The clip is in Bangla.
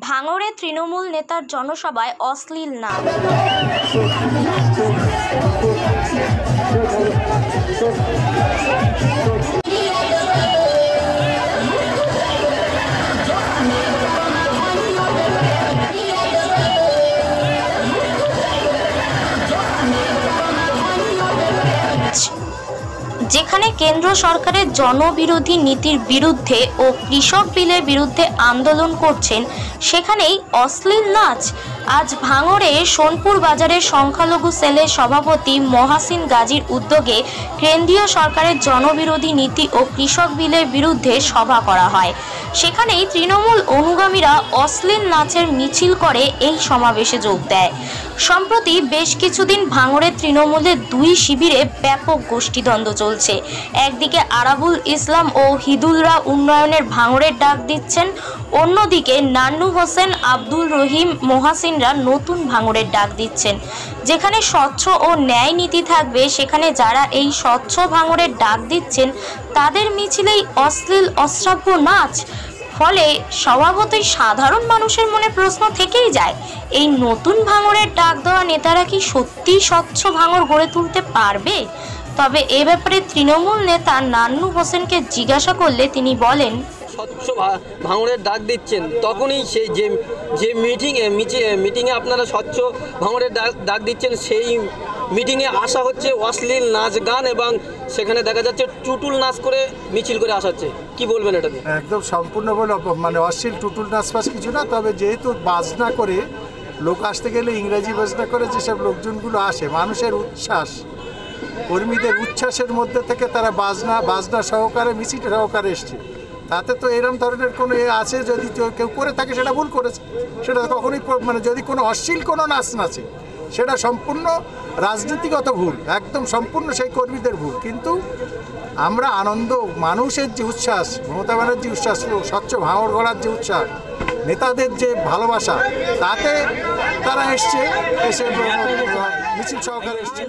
ভাঙড়ে তৃণমূল নেতার জনসভায় অশ্লীল নাম। যেখানে কেন্দ্র সরকারের জনবিরোধী নীতির বিরুদ্ধে ও কৃষক বিলের বিরুদ্ধে আন্দোলন করছেন, সেখানেই অশ্লীল নাচ। আজ ভাঙড়ে সোনপুর বাজারের সংখ্যালঘু সেলের সভাপতি মহাসিন গাজীর উদ্যোগে কেন্দ্রীয় সরকারের জনবিরোধী নীতি ও কৃষক বিলের বিরুদ্ধে সভা করা হয়। সেখানেই তৃণমূল অনুগামীরা অশ্লীল নাচের মিছিল করে এই সমাবেশে যোগ দেয়। সম্প্রতি বেশ কিছুদিন ভাঙড়ের তৃণমূলের দুই শিবিরে ব্যাপক গোষ্ঠীদ্বন্দ্ব চলছে। একদিকে আরাবুল ইসলাম ও হিদুলরা উন্নয়নের ভাঙড়ের ডাক দিচ্ছেন, অন্যদিকে নান্নু হোসেন, আব্দুল রহিম, মহাসিনরা নতুন ভাঙড়ের ডাক দিচ্ছেন। যেখানে স্বচ্ছ ও ন্যায় নীতি থাকবে, সেখানে যারা এই স্বচ্ছ ভাঙড়ের ডাক দিচ্ছেন তাদের মিছিলেই অশ্লীল অশ্রাব্য নাচ। ফলে স্বভাবতই সাধারণ মানুষের মনে প্রশ্ন থেকেই যায়, এই নতুন ভাঙড়ের ডাক দেওয়া নেতারা কি সত্যিই স্বচ্ছ ভাঙড় গড়ে তুলতে পারবে? তবে এ ব্যাপারে তৃণমূল নেতা নান্নু হোসেনকে জিজ্ঞাসা করলে তিনি বলেন, স্বচ্ছ ভাঙড়ের ডাক দিচ্ছেন, তখনই সেই যে মিটিংয়ে আপনারা স্বচ্ছ ভাঙড়ের ডাক দিচ্ছেন, সেই মিটিংয়ে আসা হচ্ছে অশ্লীল নাচ গান এবং সেখানে দেখা যাচ্ছে টুটুল নাচ করে মিছিল করে আসা হচ্ছে। কি বলবেন এটাতে? একদম সম্পূর্ণ বলে মানে অশ্লীল টুটুল নাচ ফাচ কিছু না। তবে যেহেতু বাজনা করে লোক আসতে গেলে ইংরেজি বাজনা করে যেসব লোকজনগুলো আসে, মানুষের উচ্ছ্বাস, কর্মীদের উচ্ছ্বাসের মধ্যে থেকে তারা বাজনা সহকারে মিছিল সহকারে এসছে। তাতে তো এরকম ধরনের কোনো আছে, যদি কেউ করে থাকে সেটা ভুল করেছে। সেটা কখনোই মানে যদি কোনো অশ্লীল কোনো নাচ নাচে সেটা সম্পূর্ণ রাজনীতিগত ভুল, একদম সম্পূর্ণ সেই কর্মীদের ভুল। কিন্তু আমরা আনন্দ, মানুষের যে উচ্ছ্বাস, মমতা ব্যানার্জির উচ্ছ্বাস, স্বচ্ছ ভাঙড় গড়ার যে উচ্ছ্বাস, নেতাদের যে ভালোবাসা, তাতে তারা এসে মিছিল সহকারে এসছে।